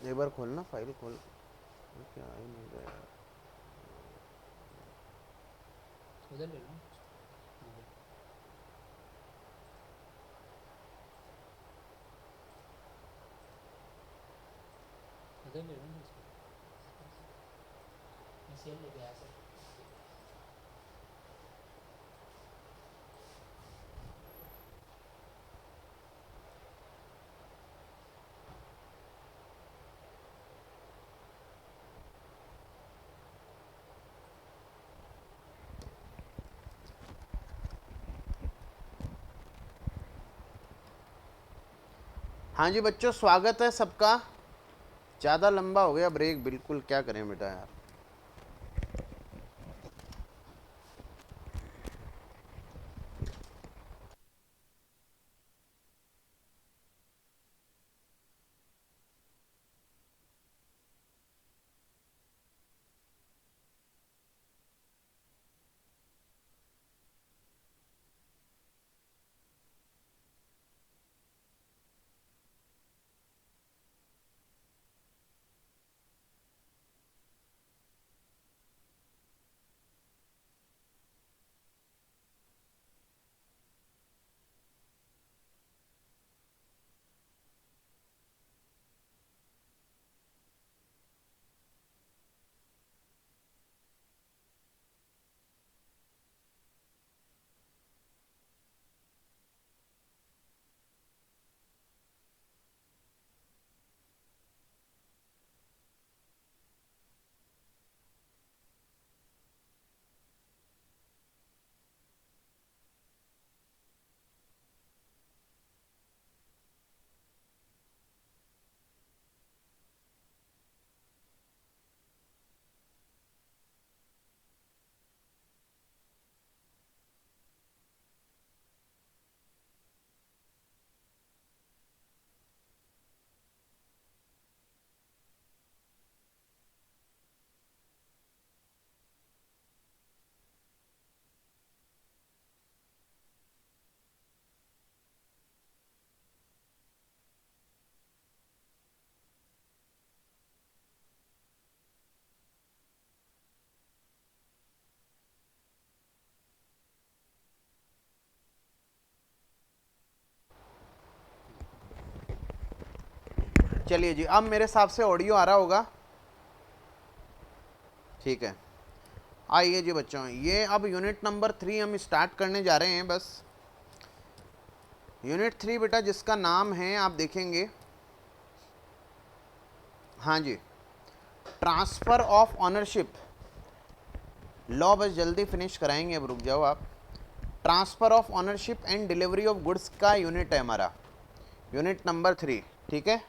एक बार खोलना, फाइल खोल। क्या ही नहीं गया। उधर ले लो। उधर ले लो ना इसको। मैं सेल लेके आया सर। हाँ जी बच्चों, स्वागत है सबका। ज़्यादा लंबा हो गया ब्रेक, बिल्कुल क्या करें बेटा यार। चलिए जी, अब मेरे हिसाब से ऑडियो आ रहा होगा। ठीक है, आइए जी बच्चों, ये अब यूनिट नंबर 3 हम स्टार्ट करने जा रहे हैं। बस यूनिट 3 बेटा, जिसका नाम है, आप देखेंगे, हाँ जी, ट्रांसफ़र ऑफ ऑनरशिप लॉ। बस जल्दी फिनिश कराएंगे, अब रुक जाओ आप। Transfer of ownership and delivery of goods का यूनिट है हमारा, यूनिट नंबर 3। ठीक है,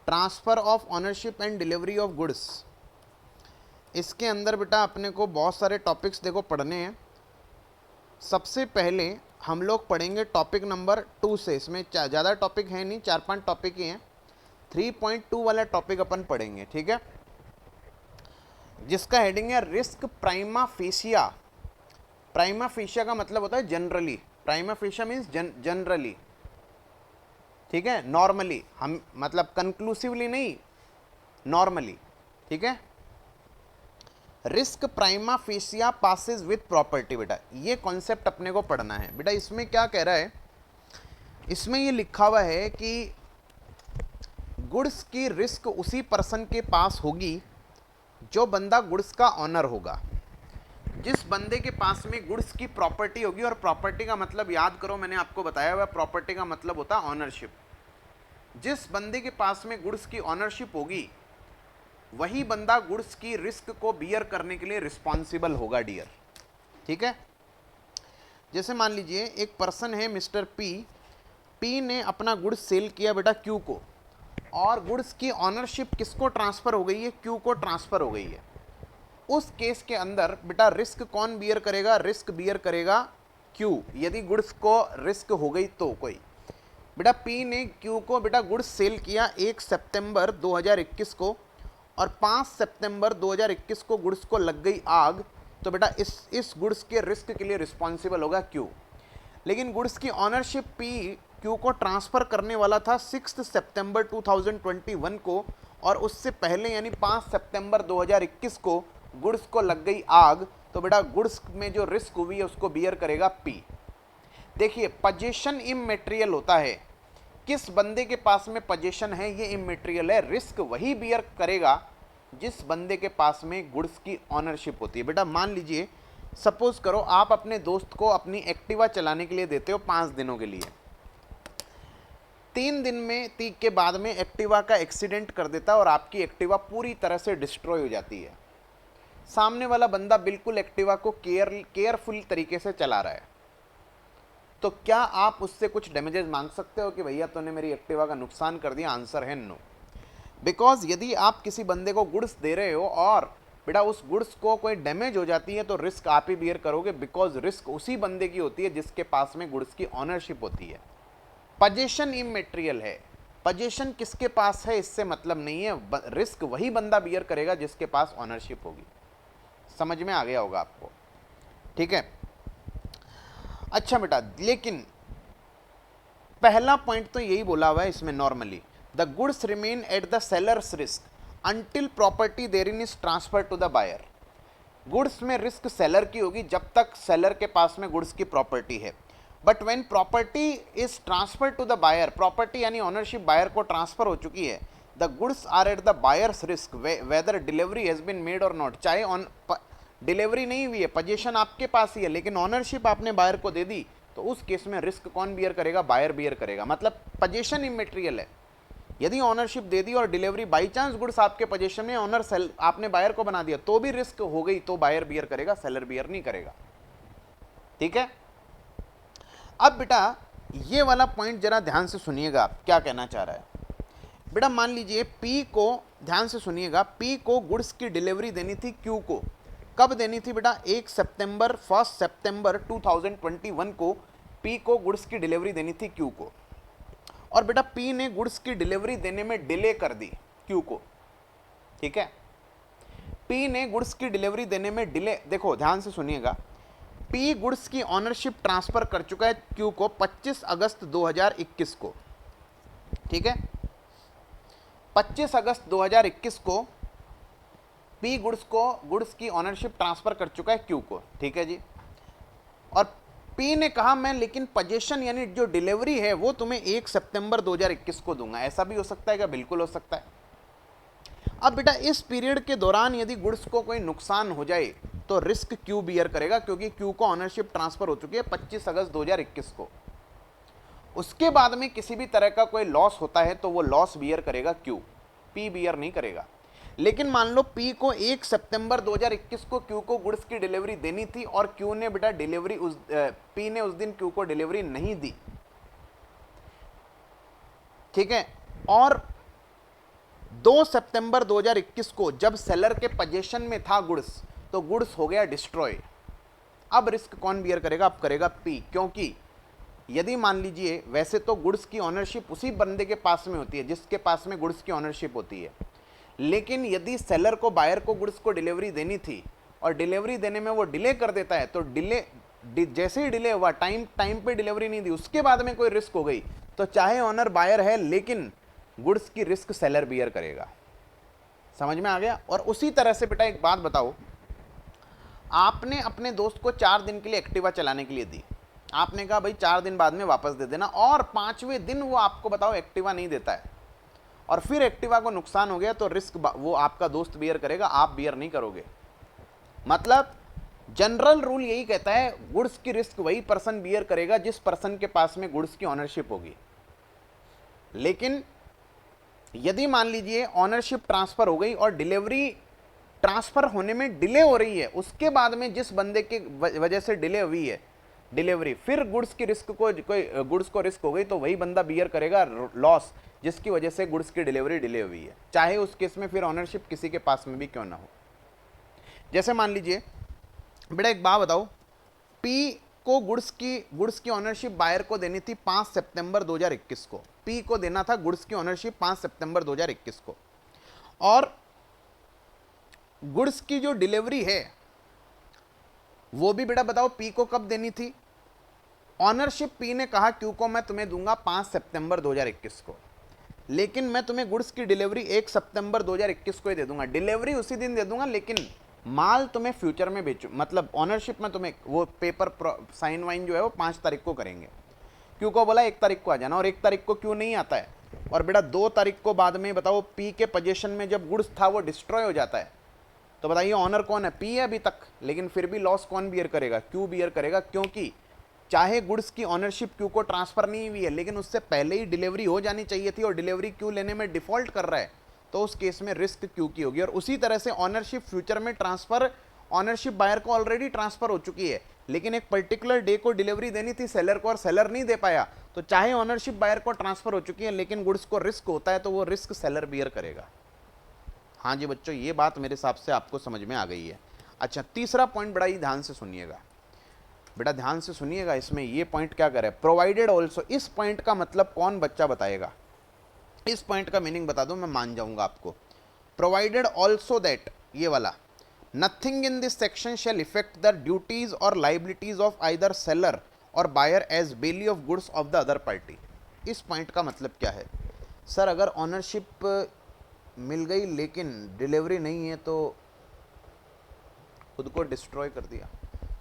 transfer of ownership and delivery of goods. इसके अंदर बेटा अपने को बहुत सारे टॉपिक्स देखो पढ़ने हैं। सबसे पहले हम लोग पढ़ेंगे टॉपिक नंबर 2 से। इसमें ज़्यादा टॉपिक है नहीं, 4-5 टॉपिक ही हैं। 3.2 वाला टॉपिक अपन पढ़ेंगे, ठीक है, जिसका हेडिंग है risk prima fascia. Prima fascia का मतलब होता है generally. Prima fascia means generally, ठीक है, नॉर्मली, हम मतलब कंक्लूसिवली नहीं, नॉर्मली, ठीक है। Risk prima fascia passes with property. बेटा ये कॉन्सेप्ट अपने को पढ़ना है। बेटा इसमें क्या कह रहा है, इसमें ये लिखा हुआ है कि गुड्स की रिस्क उसी पर्सन के पास होगी जो बंदा गुड्स का ऑनर होगा। जिस बंदे के पास में गुड्स की प्रॉपर्टी होगी, और प्रॉपर्टी का मतलब याद करो, मैंने आपको बताया हुआ, प्रॉपर्टी का मतलब होता है ऑनरशिप। जिस बंदे के पास में गुड्स की ऑनरशिप होगी, वही बंदा गुड्स की रिस्क को बियर करने के लिए रिस्पॉन्सिबल होगा डियर। ठीक है, जैसे मान लीजिए एक पर्सन है मिस्टर पी। पी ने अपना गुड्स सेल किया बेटा क्यू को, और गुड्स की ऑनरशिप किसको ट्रांसफर हो गई है, क्यू को ट्रांसफर हो गई है। उस केस के अंदर बेटा रिस्क कौन बियर करेगा, रिस्क बियर करेगा क्यू। यदि गुड्स को रिस्क हो गई तो कोई, बेटा पी ने क्यू को बेटा गुड्स सेल किया 1 सितंबर 2021 को, और 5 सितंबर 2021 को गुड्स को लग गई आग, तो बेटा इस गुड्स के रिस्क के लिए रिस्पॉन्सिबल होगा क्यू। लेकिन गुड्स की ऑनरशिप पी क्यू को ट्रांसफ़र करने वाला था 6 सितंबर 2021 को, और उससे पहले यानी 5 सितंबर 2021 को गुड्स को लग गई आग, तो बेटा गुड्स में जो रिस्क हुई है उसको बियर करेगा पी। देखिए पोजीशन इमटेरियल होता है, किस बंदे के पास में पोजीशन है ये इमटेरियल है, रिस्क वही बियर करेगा जिस बंदे के पास में गुड्स की ऑनरशिप होती है। बेटा मान लीजिए सपोज करो आप अपने दोस्त को अपनी एक्टिवा चलाने के लिए देते हो 5 दिनों के लिए, 3 दिन में के बाद में एक्टिवा का एक्सीडेंट कर देता है और आपकी एक्टिवा पूरी तरह से डिस्ट्रॉय हो जाती है। सामने वाला बंदा बिल्कुल एक्टिवा को केयरफुल तरीके से चला रहा है, तो क्या आप उससे कुछ डैमेजेस मांग सकते हो कि भैया तूने मेरी एक्टिवा का नुकसान कर दिया? आंसर है नो। बिकॉज यदि आप किसी बंदे को गुड्स दे रहे हो और बेटा उस गुड्स को कोई डैमेज हो जाती है तो रिस्क आप ही बियर करोगे, बिकॉज रिस्क उसी बंदे की होती है जिसके पास में गुड्स की ऑनरशिप होती है। पोजीशन इमटेरियल है, पोजीशन किसके पास है इससे मतलब नहीं है, रिस्क वही बंदा बियर करेगा जिसके पास ऑनरशिप होगी। समझ में आ गया होगा आपको, ठीक है। अच्छा बेटा, लेकिन पहला पॉइंट तो यही बोला हुआ है इसमें normally, the goods remain at the seller's risk until property therein is transfer to the buyer. Goods में रिस्क सेलर की होगी जब तक सेलर के पास में गुड्स की प्रॉपर्टी है, but when property is transfer to the buyer, property यानी ऑनरशिप बायर को ट्रांसफर हो चुकी है, the goods are at the buyer's risk whether delivery has been made or not. चाहे ऑन डिलीवरी नहीं हुई है, पोजीशन आपके पास ही है, लेकिन ऑनरशिप आपने बायर को दे दी, तो उस केस में रिस्क कौन बियर करेगा? बायर बियर करेगा। मतलब पोजीशन इमटेरियल है, यदि ऑनरशिप दे दी और डिलीवरी बाई चांस गुड्स आपके पोजीशन में, ऑनर सेल आपने बायर को बना दिया तो भी रिस्क हो गई, तो बायर बियर करेगा, सेलर बियर नहीं करेगा, ठीक है। अब बेटा ये वाला पॉइंट जरा ध्यान से सुनिएगा, आप क्या कहना चाह रहा है। बेटा मान लीजिए पी को, ध्यान से सुनिएगा, पी को गुड्स की डिलीवरी देनी थी क्यू को। कब देनी थी बेटा? 1 सितंबर 2021 को पी को गुड्स की डिलीवरी देनी थी क्यू को, और बेटा पी ने गुड्स की डिलीवरी देने में डिले कर दी क्यू को, ठीक है। पी ने गुड्स की डिलीवरी देने में डिले, देखो ध्यान से सुनिएगा, पी गुड्स की ऑनरशिप ट्रांसफर कर चुका है क्यू को 25 अगस्त 2021 को, ठीक है। 25 अगस्त 2021 को पी गुड्स की ऑनरशिप ट्रांसफर कर चुका है क्यू को, ठीक है जी। और पी ने कहा मैं लेकिन पोजीशन यानी जो डिलीवरी है वो तुम्हें 1 सितंबर 2021 को दूंगा। ऐसा भी हो सकता है क्या? बिल्कुल हो सकता है। अब बेटा इस पीरियड के दौरान यदि गुड्स को कोई नुकसान हो जाए तो रिस्क क्यू बियर करेगा, क्योंकि क्यू को ऑनरशिप ट्रांसफर हो चुकी है 25 अगस्त 2021 को। उसके बाद में किसी भी तरह का कोई लॉस होता है तो वो लॉस बियर करेगा क्यू, पी बियर नहीं करेगा। लेकिन मान लो पी को 1 सितंबर 2021 को क्यू को गुड्स की डिलीवरी देनी थी और क्यू ने बेटा डिलीवरी पी ने उस दिन क्यू को डिलीवरी नहीं दी, ठीक है। और 2 सितंबर 2021 को जब सेलर के पोजीशन में था गुड्स, तो गुड्स हो गया डिस्ट्रॉय। अब रिस्क कौन बियर करेगा? अब करेगा पी, क्योंकि यदि मान लीजिए वैसे तो गुड्स की ऑनरशिप उसी बंदे के पास में होती है जिसके पास में गुड्स की ऑनरशिप होती है, लेकिन यदि सेलर को बायर को गुड्स को डिलीवरी देनी थी और डिलीवरी देने में वो डिले कर देता है, तो जैसे ही डिले हुआ, टाइम पे डिलीवरी नहीं दी, उसके बाद में कोई रिस्क हो गई, तो चाहे ऑनर बायर है लेकिन गुड्स की रिस्क सेलर बियर करेगा। समझ में आ गया? और उसी तरह से बेटा एक बात बताओ, आपने अपने दोस्त को 4 दिन के लिए एक्टिवा चलाने के लिए दी, आपने कहा भाई 4 दिन बाद में वापस दे देना, और 5वें दिन वो आपको बताओ एक्टिवा नहीं देता है और फिर एक्टिवा को नुकसान हो गया, तो रिस्क वो आपका दोस्त बियर करेगा, आप बियर नहीं करोगे। मतलब जनरल रूल यही कहता है गुड्स की रिस्क वही पर्सन बियर करेगा जिस पर्सन के पास में गुड्स की ऑनरशिप होगी। लेकिन यदि मान लीजिए ऑनरशिप ट्रांसफर हो गई और डिलीवरी ट्रांसफर होने में डिले हो रही है, उसके बाद में जिस बंदे की वजह से डिले हुई है डिलीवरी, फिर गुड्स की रिस्क को कोई गुड्स को रिस्क हो गई, तो वही बंदा बियर करेगा लॉस जिसकी वजह से गुड्स की डिलीवरी डिले हुई है, चाहे उस केस में फिर ऑनरशिप किसी के पास में भी क्यों ना हो। जैसे मान लीजिए बेटा एक बात बताओ, पी को गुड्स की ऑनरशिप बायर को देनी थी 5 सितंबर 2021 को, पी को देना था गुड्स की ऑनरशिप 5 सितंबर 2021 को, और गुड्स की जो डिलीवरी है वो भी बेटा बताओ पी को कब देनी थी? ऑनरशिप पी ने कहा क्यू को मैं तुम्हें दूंगा 5 सितंबर 2021 को, लेकिन मैं तुम्हें गुड्स की डिलीवरी 1 सितंबर 2021 को ही दे दूंगा। डिलीवरी उसी दिन दे दूंगा, लेकिन माल तुम्हें फ्यूचर में बेचू, मतलब ऑनरशिप में तुम्हें वो पेपर साइन वाइन जो है वो 5 तारीख को करेंगे। क्यू को बोला 1 तारीख को आ जाना, और 1 तारीख को क्यों नहीं आता है, और बेटा 2 तारीख को बाद में बताओ पी के पोजीशन में जब गुड्स था वो डिस्ट्रॉय हो जाता है, तो बताइए ऑनर कौन है? पी है अभी तक, लेकिन फिर भी लॉस कौन बियर करेगा? क्यू बियर करेगा, क्योंकि चाहे गुड्स की ऑनरशिप क्यू को ट्रांसफर नहीं हुई है, लेकिन उससे पहले ही डिलीवरी हो जानी चाहिए थी, और डिलीवरी क्यू लेने में डिफॉल्ट कर रहा है, तो उस केस में रिस्क क्यू की होगी। और उसी तरह से ऑनरशिप फ्यूचर में ट्रांसफर, ऑनरशिप बायर को ऑलरेडी ट्रांसफर हो चुकी है, लेकिन एक पर्टिकुलर डे को डिलीवरी देनी थी सेलर को, और सेलर नहीं दे पाया, तो चाहे ऑनरशिप बायर को ट्रांसफर हो चुकी है, लेकिन गुड्स को रिस्क होता है, तो वो रिस्क सेलर बियर करेगा। हाँ जी बच्चों, ये बात मेरे हिसाब से आपको समझ में आ गई है। अच्छा, तीसरा पॉइंट बड़ा ही ध्यान से सुनिएगा, बेटा ध्यान से सुनिएगा, इसमें ये पॉइंट क्या करे, प्रोवाइडेड ऑल्सो। इस पॉइंट का मतलब कौन बच्चा बताएगा? इस पॉइंट का मीनिंग बता दो, मैं मान जाऊंगा आपको। प्रोवाइडेड ऑल्सो दैट, ये वाला, nothing in this section shall affect the duties or liabilities of either seller or buyer as bailee of goods of the other party. इस पॉइंट का मतलब क्या है? सर अगर ऑनरशिप मिल गई लेकिन डिलीवरी नहीं है तो खुद को डिस्ट्रॉय कर दिया।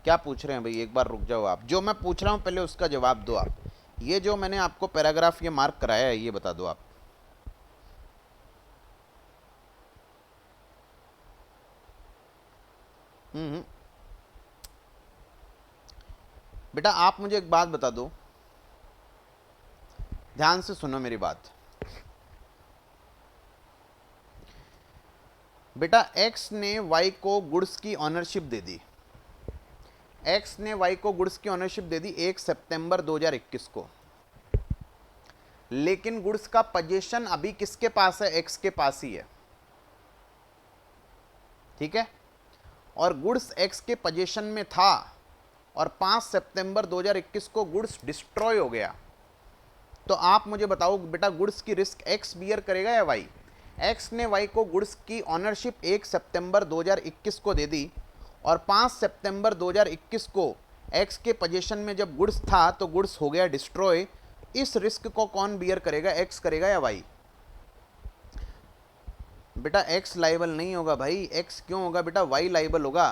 क्या पूछ रहे हैं भाई, एक बार रुक जाओ आप, जो मैं पूछ रहा हूँ पहले उसका जवाब दो आप। ये जो मैंने आपको पैराग्राफ ये मार्क कराया है, ये बता दो आप। बेटा आप मुझे एक बात बता दो, ध्यान से सुनो मेरी बात। बेटा एक्स ने वाई को गुड्स की ऑनरशिप दे दी, एक्स ने वाई को गुड्स की ऑनरशिप दे दी 1 सितंबर 2021 को, लेकिन गुड्स का पोजीशन अभी किसके पास है? एक्स के पास ही है, ठीक है, और गुड्स एक्स के पोजीशन में था, और 5 सितंबर 2021 को गुड्स डिस्ट्रॉय हो गया। तो आप मुझे बताओ बेटा, गुड्स की रिस्क एक्स बियर करेगा या वाई? एक्स ने वाई को गुड्स की ऑनरशिप 1 सितंबर 2021 को दे दी, और 5 सितंबर 2021 को एक्स के पोजीशन में जब गुड्स था तो गुड्स हो गया डिस्ट्रॉय। इस रिस्क को कौन बियर करेगा, एक्स करेगा या वाई? बेटा एक्स लाइबल नहीं होगा भाई, एक्स क्यों होगा बेटा, वाई लाइबल होगा,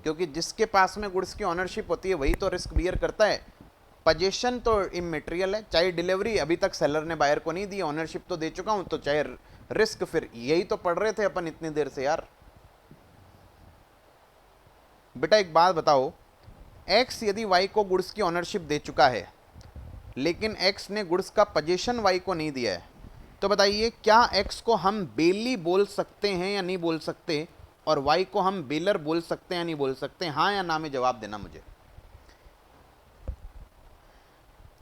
क्योंकि जिसके पास में गुड्स की ऑनरशिप होती है वही तो रिस्क बियर करता है। पोजीशन तो इमटेरियल है, चाहे डिलीवरी अभी तक सेलर ने बायर को नहीं दी, ऑनरशिप तो दे चुका हूं, तो चाहे रिस्क, फिर यही तो पढ़ रहे थे अपन इतनी देर से यार। बेटा एक बात बताओ, एक्स यदि वाई को गुड्स की ऑनरशिप दे चुका है, लेकिन एक्स ने गुड्स का पोजीशन वाई को नहीं दिया है, तो बताइए क्या एक्स को हम बेली बोल सकते हैं या नहीं बोल सकते, और वाई को हम बेलर बोल सकते हैं या नहीं बोल सकते? हाँ या ना में जवाब देना मुझे।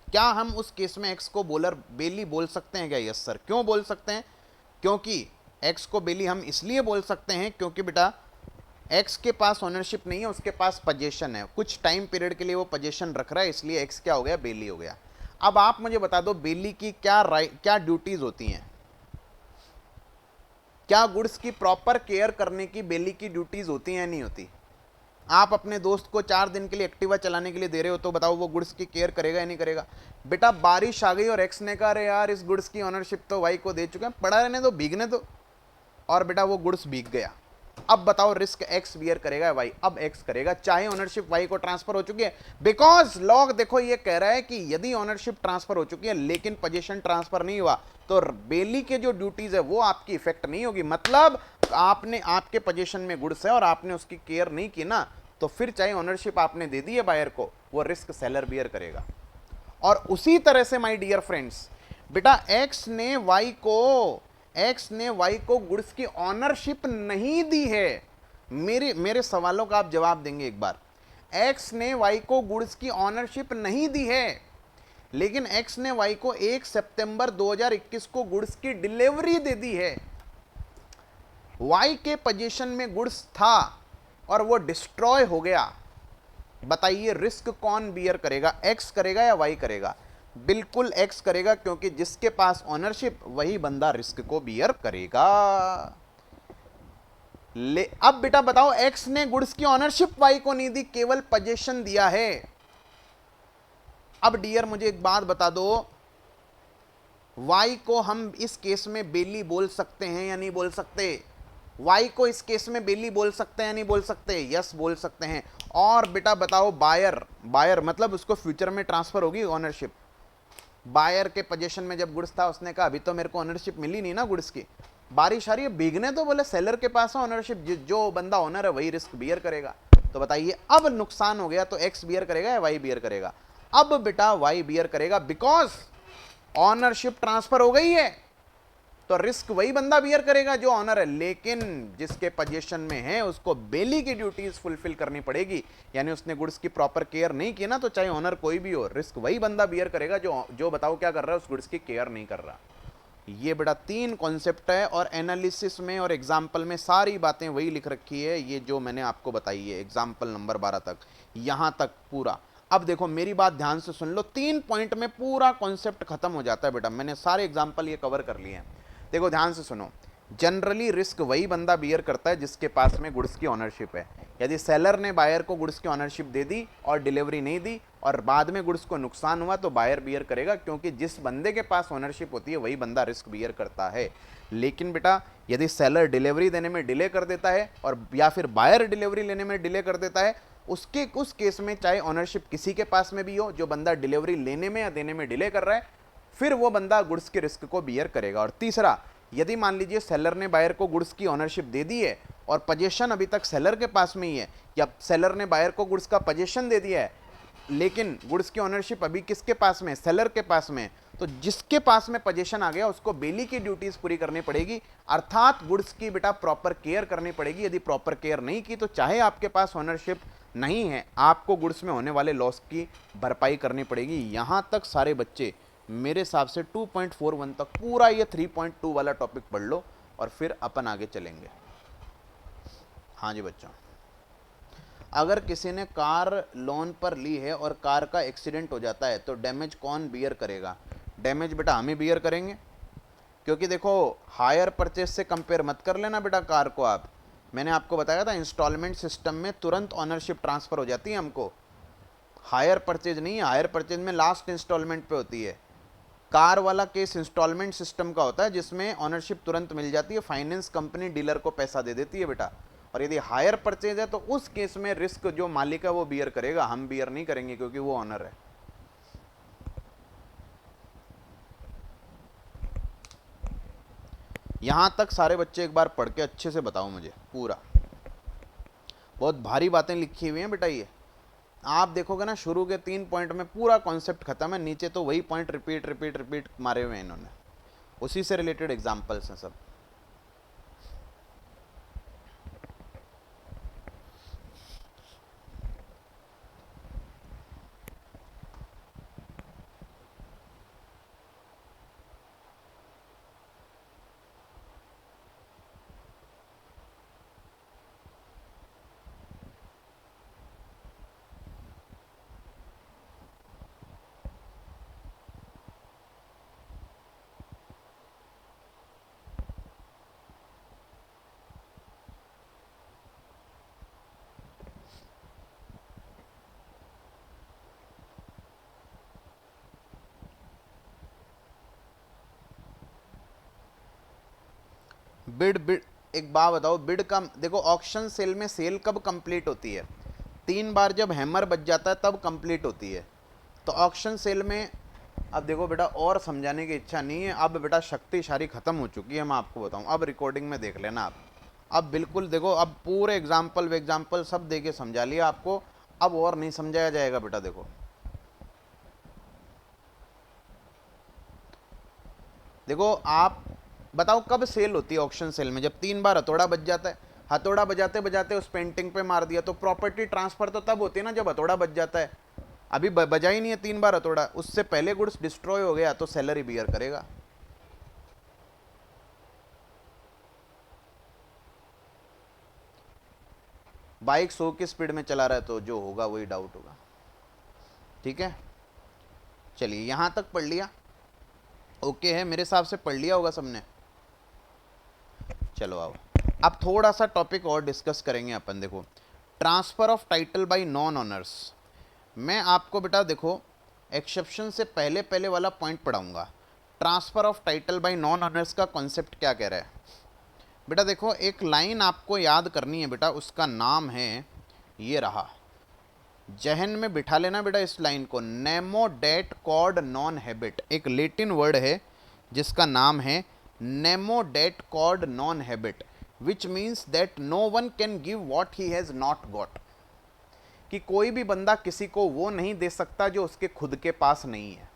क्या हम उस केस में एक्स को बोलर बेली बोल सकते हैं क्या? Yes sir. क्यों बोल सकते हैं? क्योंकि एक्स को बेली हम इसलिए बोल सकते हैं क्योंकि बेटा एक्स के पास ओनरशिप नहीं है, उसके पास पोजीशन है, कुछ टाइम पीरियड के लिए वो पोजीशन रख रहा है, इसलिए एक्स क्या हो गया, बेली हो गया। अब आप मुझे बता दो बेली की क्या ड्यूटीज होती हैं? क्या गुड्स की प्रॉपर केयर करने की बेली की ड्यूटीज होती हैं या नहीं होती? आप अपने दोस्त को 4 दिन के लिए एक्टिवा चलाने के लिए दे रहे हो, तो बताओ वो गुड्स की केयर करेगा या नहीं करेगा? बेटा बारिश आ गई और एक्स ने कहा अरे यार इस गुड्स की ओनरशिप तो वाई को दे चुके हैं, पड़ा रहने दो, भीगने दो, और बेटा वो गुड्स भीग गया। अब बताओ रिस्क एक्स बियर करेगा या वाई? अब एक्स करेगा, चाहे ओनरशिप वाई को ट्रांसफर हो चुकी है, बिकॉज लॉग देखो ये कह रहा है कि यदि ओनरशिप ट्रांसफर हो चुकी है लेकिन पोजीशन ट्रांसफर नहीं हुआ, तो बेली के जो ड्यूटीज है वो आपकी इफेक्ट नहीं होगी। मतलब आपने, आपके पोजीशन में गुड्स है और आपने उसकी केयर नहीं की ना, तो फिर चाहे ओनरशिप आपने दे दी है बायर को, वो रिस्क सेलर बियर करेगा। और उसी तरह से माय डियर फ्रेंड्स, बेटा एक्स ने वाई को गुड्स की ऑनरशिप नहीं दी है। मेरे सवालों का आप जवाब देंगे एक बार। एक्स ने वाई को गुड्स की ऑनरशिप नहीं दी है, लेकिन एक्स ने वाई को 1 सितंबर 2021 को गुड्स की डिलीवरी दे दी है। वाई के पोजीशन में गुड्स था और वो डिस्ट्रॉय हो गया। बताइए रिस्क कौन बियर करेगा, एक्स करेगा या वाई करेगा? बिल्कुल एक्स करेगा, क्योंकि जिसके पास ओनरशिप वही बंदा रिस्क को बियर करेगा। अब बेटा बताओ, एक्स ने गुड्स की ओनरशिप वाई को नहीं दी, केवल पोजीशन दिया है। अब डियर मुझे एक बात बता दो, वाई को हम इस केस में बेली बोल सकते हैं या नहीं बोल सकते? वाई को इस केस में बेली बोल सकते हैं या नहीं बोल सकते? यस बोल सकते हैं। और बेटा बताओ, बायर, बायर मतलब उसको फ्यूचर में ट्रांसफर होगी ओनरशिप। बायर के पोजीशन में जब गुड्स था, उसने कहा अभी तो मेरे को ओनरशिप मिली नहीं ना गुड्स की, बारिश आ रही है भीगने, तो बोले सेलर के पास है ओनरशिप, जो बंदा ओनर है वही रिस्क बियर करेगा। तो बताइए अब नुकसान हो गया तो एक्स बियर करेगा या वाई बियर करेगा? अब बेटा वाई बियर करेगा, बिकॉज ऑनरशिप ट्रांसफर हो गई है, तो रिस्क वही बंदा बियर करेगा जो ऑनर है, लेकिन जिसके पोजीशन में है उसको बेली की ड्यूटीज फुलफिल करनी पड़ेगी, यानी उसने गुड्स की प्रॉपर केयर नहीं की ना, तो चाहे ऑनर कोई भी हो, रिस्क वही बंदा बियर करेगा जो बताओ क्या कर रहा है, उस गुड्स की केयर नहीं कर रहा। ये बेटा 3 कॉन्सेप्ट है, और एनालिसिस में और एग्जाम्पल में सारी बातें वही लिख रखी है, ये जो मैंने आपको बताई है एग्जाम्पल नंबर 12 तक, यहां तक पूरा। अब देखो मेरी बात ध्यान से सुन लो, 3 पॉइंट में पूरा कॉन्सेप्ट खत्म हो जाता है बेटा, मैंने सारे एग्जाम्पल ये कवर कर लिए हैं। देखो ध्यान से सुनो, जनरली रिस्क वही बंदा बियर करता है जिसके पास में गुड्स की ऑनरशिप है। यदि सेलर ने बायर को गुड्स की ऑनरशिप दे दी और डिलीवरी नहीं दी और बाद में गुड्स को नुकसान हुआ, तो बायर बियर करेगा, क्योंकि जिस बंदे के पास ऑनरशिप होती है वही बंदा रिस्क बियर करता है। लेकिन बेटा यदि सेलर डिलीवरी देने में डिले कर देता है और या फिर बायर डिलीवरी लेने में डिले कर देता है, उस केस में चाहे ऑनरशिप किसी के पास में भी हो, जो बंदा डिलीवरी लेने में या देने में डिले कर रहा है, फिर वो बंदा गुड्स के रिस्क को बियर करेगा। और तीसरा, यदि मान लीजिए सेलर ने बायर को गुड्स की ऑनरशिप दे दी है और पोजीशन अभी तक सेलर के पास में ही है, या सेलर ने बायर को गुड्स का पोजीशन दे दिया है लेकिन गुड्स की ऑनरशिप अभी किसके पास में, सेलर के पास में, तो जिसके पास में पोजीशन आ गया उसको बेली की ड्यूटीज पूरी करनी पड़ेगी, अर्थात गुड्स की बेटा प्रॉपर केयर करनी पड़ेगी। यदि प्रॉपर केयर नहीं की तो चाहे आपके पास ऑनरशिप नहीं है, आपको गुड्स में होने वाले लॉस की भरपाई करनी पड़ेगी। यहां तक सारे बच्चे मेरे हिसाब से 2.41 तक पूरा ये 3.2 वाला टॉपिक पढ़ लो और फिर अपन आगे चलेंगे। हाँ जी बच्चों, अगर किसी ने कार लोन पर ली है और कार का एक्सीडेंट हो जाता है तो डैमेज कौन बियर करेगा? डैमेज बेटा हम ही बियर करेंगे, क्योंकि देखो हायर परचेज से कंपेयर मत कर लेना बेटा कार को आप। मैंने आपको बताया था इंस्टॉलमेंट सिस्टम में तुरंत ऑनरशिप ट्रांसफर हो जाती है हमको, हायर परचेज नहीं है, हायर परचेज में लास्ट इंस्टॉलमेंट पे होती है। कार वाला केस इंस्टॉलमेंट सिस्टम का होता है जिसमें ऑनरशिप तुरंत मिल जाती है, फाइनेंस कंपनी डीलर को पैसा दे देती है बेटा। और यदि हायर परचेज है तो उस केस में रिस्क जो मालिक है वो बियर करेगा, हम बियर नहीं करेंगे क्योंकि वो ऑनर है। यहां तक सारे बच्चे एक बार पढ़ के अच्छे से बताओ मुझे पूरा, बहुत भारी बातें लिखी हुई हैं बेटा ये। आप देखोगे ना शुरू के 3 पॉइंट में पूरा कॉन्सेप्ट खत्म है, नीचे तो वही पॉइंट रिपीट रिपीट रिपीट मारे हुए हैं इन्होंने, उसी से रिलेटेड एग्जांपल्स हैं सब। बिड बिड एक बात बताओ, बिड का देखो ऑक्शन सेल में सेल कब कंप्लीट होती है? 3 बार जब हैमर बज जाता है तब कंप्लीट होती है। तो ऑक्शन सेल में अब देखो बेटा, और समझाने की इच्छा नहीं है, अब बेटा शक्तिशाली खत्म हो चुकी है, मैं आपको बताऊं, अब रिकॉर्डिंग में देख लेना आप, अब बिल्कुल देखो, अब पूरे एग्जाम्पल सब दे के समझा लिया आपको, अब और नहीं समझाया जाएगा बेटा। देखो देखो आप बताओ कब सेल होती है ऑक्शन सेल में? जब 3 बार हथौड़ा बज जाता है, हथौड़ा बजाते बजाते उस पेंटिंग पे मार दिया, तो प्रॉपर्टी ट्रांसफर तो तब होती है ना जब हथौड़ा बज जाता है। अभी बजा ही नहीं है 3 बार हथौड़ा, उससे पहले गुड्स डिस्ट्रॉय हो गया तो सेलर ही बियर करेगा। बाइक 100 की स्पीड में चला रहा है तो जो होगा वही डाउट होगा। ठीक है, चलिए यहां तक पढ़ लिया, ओके है मेरे हिसाब से, पढ़ लिया होगा सबने। चलो आओ अब थोड़ा सा टॉपिक और डिस्कस करेंगे अपन। देखो transfer of title by non owners, मैं आपको बेटा देखो एक्सेप्शन से पहले पहले वाला पॉइंट पढ़ाऊंगा। Transfer of title by non owners का कॉन्सेप्ट क्या कह रहा है बेटा। देखो एक लाइन आपको याद करनी है बेटा, उसका नाम है ये रहा, जहन में बिठा लेना बेटा इस लाइन को, nemo dat quod non habet. एक लेटिन वर्ड है जिसका नाम है nemo dat quod non habet, which means that no one can give what he has not got. कि कोई भी बंदा किसी को वो नहीं दे सकता जो उसके खुद के पास नहीं है।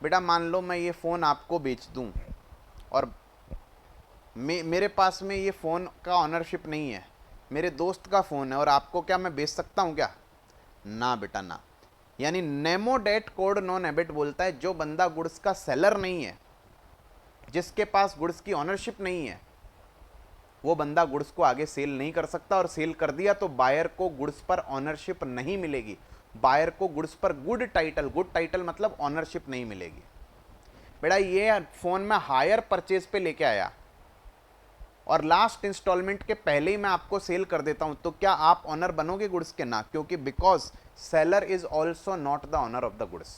बेटा मान लो मैं ये फ़ोन आपको बेच दूं और मेरे पास में ये फ़ोन का ऑनरशिप नहीं है, मेरे दोस्त का फ़ोन है, और आपको क्या मैं बेच सकता हूँ क्या? ना बेटा ना। यानी nemo dat quod non habet बोलता है जो बंदा गुड्स का सेलर नहीं है, जिसके पास गुड्स की ऑनरशिप नहीं है, वो बंदा गुड्स को आगे सेल नहीं कर सकता, और सेल कर दिया तो बायर को गुड्स पर ऑनरशिप नहीं मिलेगी। बायर को गुड्स पर गुड टाइटल मतलब ऑनरशिप नहीं मिलेगी। बेटा ये फ़ोन में हायर परचेज पे लेके आया और लास्ट इंस्टॉलमेंट के पहले ही मैं आपको सेल कर देता हूं, तो क्या आप ऑनर बनोगे गुड्स के? ना, क्योंकि because seller is also not the owner of the goods.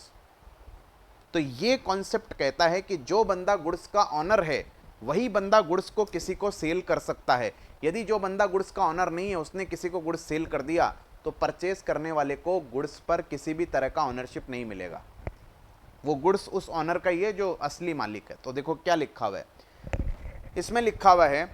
तो ये कॉन्सेप्ट कहता है कि जो बंदा गुड्स का ऑनर है वही बंदा गुड्स को किसी को सेल कर सकता है। यदि जो बंदा गुड्स का ऑनर नहीं है उसने किसी को गुड्स सेल कर दिया तो परचेज करने वाले को गुड्स पर किसी भी तरह का ऑनरशिप नहीं मिलेगा। वो गुड्स उस ऑनर का ही है जो असली मालिक है। तो देखो क्या लिखा हुआ है इसमें, लिखा हुआ है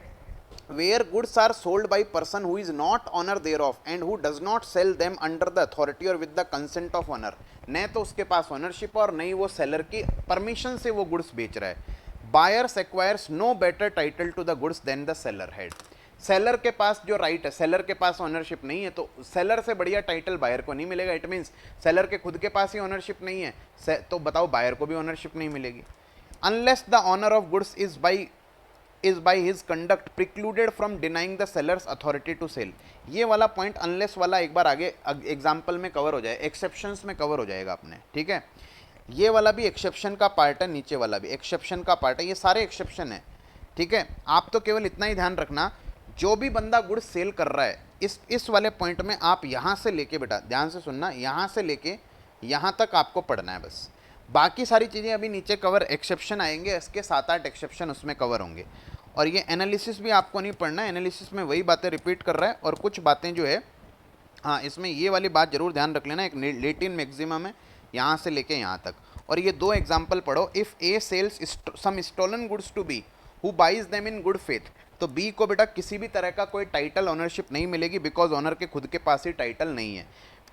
where goods are sold by person who is not owner thereof and who does not sell them under the authority और with the consent of owner. न तो उसके पास ऑनरशिप और नहीं वो सेलर की परमिशन से वो गुड्स बेच रहा है। Buyers acquires no better title to the goods than the seller had. Seller के पास जो राइट है, सेलर के पास ऑनरशिप नहीं है, तो सेलर से बढ़िया टाइटल बायर को नहीं मिलेगा। इट मीन्स सेलर के खुद के पास ही ऑनरशिप नहीं है तो बताओ बायर को भी ऑनरशिप नहीं मिलेगी। Unless the owner of goods is by his conduct precluded from denying the seller's authority to sell। ये वाला पॉइंट अनलेस वाला एक बार आगे एग्जाम्पल में कवर हो जाए, एक्सेप्शंस में कवर हो जाएगा अपने, ठीक है। ये वाला भी एक्सेप्शन का पार्ट है, नीचे वाला भी एक्सेप्शन का पार्ट है, ये सारे एक्सेप्शन है, ठीक है। आप तो केवल इतना ही ध्यान रखना, जो भी बंदा गुड्स सेल कर रहा है इस वाले पॉइंट में आप यहाँ से लेके, बेटा ध्यान से सुनना, यहाँ से लेके यहाँ तक आपको पढ़ना है बस। बाकी सारी चीज़ें अभी नीचे कवर, एक्सेप्शन आएंगे, इसके 7-8 एक्सेप्शन उसमें कवर होंगे। और ये एनालिसिस भी आपको नहीं पढ़ना है, एनालिसिस में वही बातें रिपीट कर रहा है और कुछ बातें जो है, हाँ इसमें ये वाली बात जरूर ध्यान रख लेना, एक लेटिन मैक्सिमम है यहाँ से लेके यहाँ तक। और ये 2 एग्जाम्पल पढ़ो, if A sells some stolen goods to B who buys them in good faith, तो बी को बेटा किसी भी तरह का कोई टाइटल ऑनरशिप नहीं मिलेगी बिकॉज ऑनर के खुद के पास ही टाइटल नहीं है।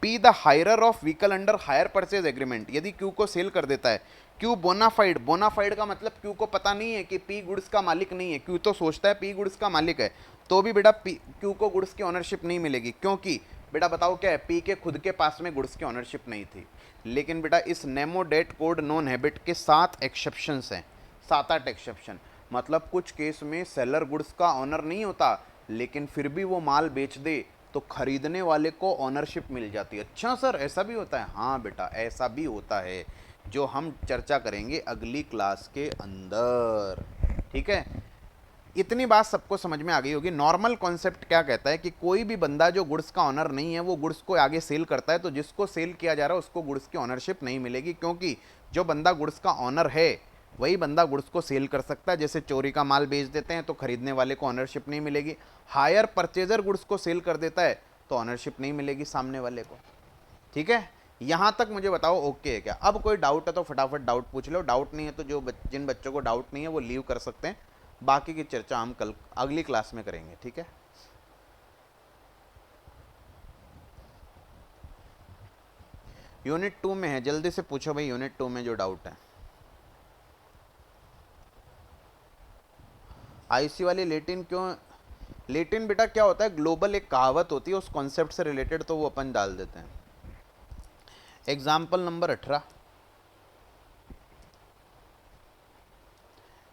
P the hirer of vehicle under hire purchase agreement, यदि क्यू को सेल कर देता है, क्यू बोनाफाइड, बोनाफाइड का मतलब क्यू को पता नहीं है कि पी गुड्स का मालिक नहीं है, क्यू तो सोचता है पी गुड्स का मालिक है, तो भी बेटा क्यू को गुड्स की ऑनरशिप नहीं मिलेगी, क्योंकि बेटा बताओ क्या है, पी के खुद के पास में गुड्स की ऑनरशिप नहीं थी। लेकिन बेटा इस nemo dat quod non habet के 7 एक्सेप्शंस हैं, 7-8 एक्सेप्शन, मतलब कुछ केस में सेलर गुड्स का ऑनर नहीं होता लेकिन फिर भी वो माल बेच दे तो खरीदने वाले को ऑनरशिप मिल जाती है। अच्छा सर ऐसा भी होता है? हाँ बेटा ऐसा भी होता है, जो हम चर्चा करेंगे अगली क्लास के अंदर, ठीक है। इतनी बात सबको समझ में आ गई होगी। नॉर्मल कॉन्सेप्ट क्या कहता है कि कोई भी बंदा जो गुड्स का ऑनर नहीं है वो गुड्स को आगे सेल करता है, तो जिसको सेल किया जा रहा है उसको गुड्स की ऑनरशिप नहीं मिलेगी, क्योंकि जो बंदा गुड्स का ऑनर है वही बंदा गुड्स को सेल कर सकता है। जैसे चोरी का माल बेच देते हैं तो खरीदने वाले को ऑनरशिप नहीं मिलेगी, हायर परचेजर गुड्स को सेल कर देता है तो ऑनरशिप नहीं मिलेगी सामने वाले को, ठीक है। यहाँ तक मुझे बताओ ओके है क्या? अब कोई डाउट है तो फटाफट डाउट पूछ लो, डाउट नहीं है तो जिन बच्चों को डाउट नहीं है वो लीव कर सकते हैं, बाकी की चर्चा हम कल अगली क्लास में करेंगे, ठीक है। यूनिट 2 में है, जल्दी से पूछो भाई यूनिट 2 में जो डाउट है। आईसी वाली लेटिन क्यों? लेटिन बेटा क्या होता है, ग्लोबल एक कहावत होती है उस कॉन्सेप्ट से रिलेटेड, तो वो अपन डाल देते हैं। एग्जाम्पल नंबर 18,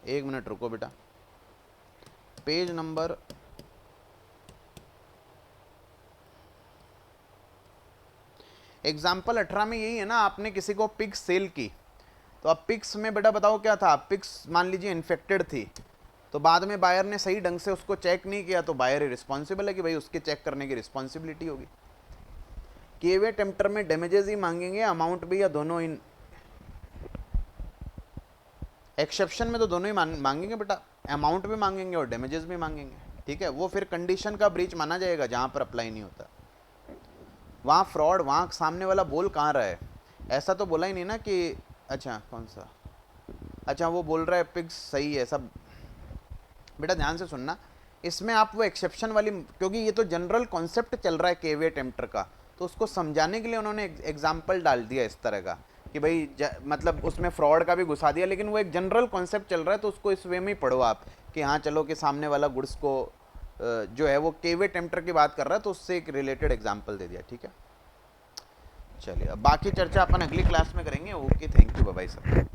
1 मिनट रुको बेटा, पेज नंबर एग्जाम्पल 18 में यही है ना, आपने किसी को पिग्स सेल की, तो अब पिग्स में बेटा बताओ क्या था, पिग्स मान लीजिए इन्फेक्टेड थी, तो बाद में बायर ने सही ढंग से उसको चेक नहीं किया तो बायर रिस्पॉन्सिबल है कि भाई उसके चेक करने की रिस्पॉन्सिबिलिटी होगी। केवे टेम्पटर में डैमेजेस ही मांगेंगे, अमाउंट भी, या दोनों इन एक्सेप्शन में तो दोनों ही मांगेंगे बेटा, अमाउंट भी मांगेंगे और डैमेजेस भी मांगेंगे, ठीक है। वो फिर कंडीशन का ब्रीच माना जाएगा जहां पर अप्लाई नहीं होता। वहां फ्रॉड, वहां सामने वाला बोल कहाँ रहा है, ऐसा तो बोला ही नहीं ना कि अच्छा कौन सा, अच्छा वो बोल रहा है पिग्स सही है सब। बेटा ध्यान से सुनना, इसमें आप वो एक्सेप्शन वाली, क्योंकि ये तो जनरल कॉन्सेप्ट चल रहा है केवे टेम्पटर का, तो उसको समझाने के लिए उन्होंने एग्जाम्पल डाल दिया इस तरह का कि भाई मतलब उसमें फ्रॉड का भी घुसा दिया, लेकिन वो एक जनरल कॉन्सेप्ट चल रहा है, तो उसको इस वे में ही पढ़ो आप कि हाँ चलो कि सामने वाला गुड्स को जो है वो केवे टेम्पटर की बात कर रहा है, तो उससे एक रिलेटेड एग्जाम्पल दे दिया, ठीक है। चलिए अब बाकी चर्चा अपन अगली क्लास में करेंगे। Okay, thank you, bye bye सब।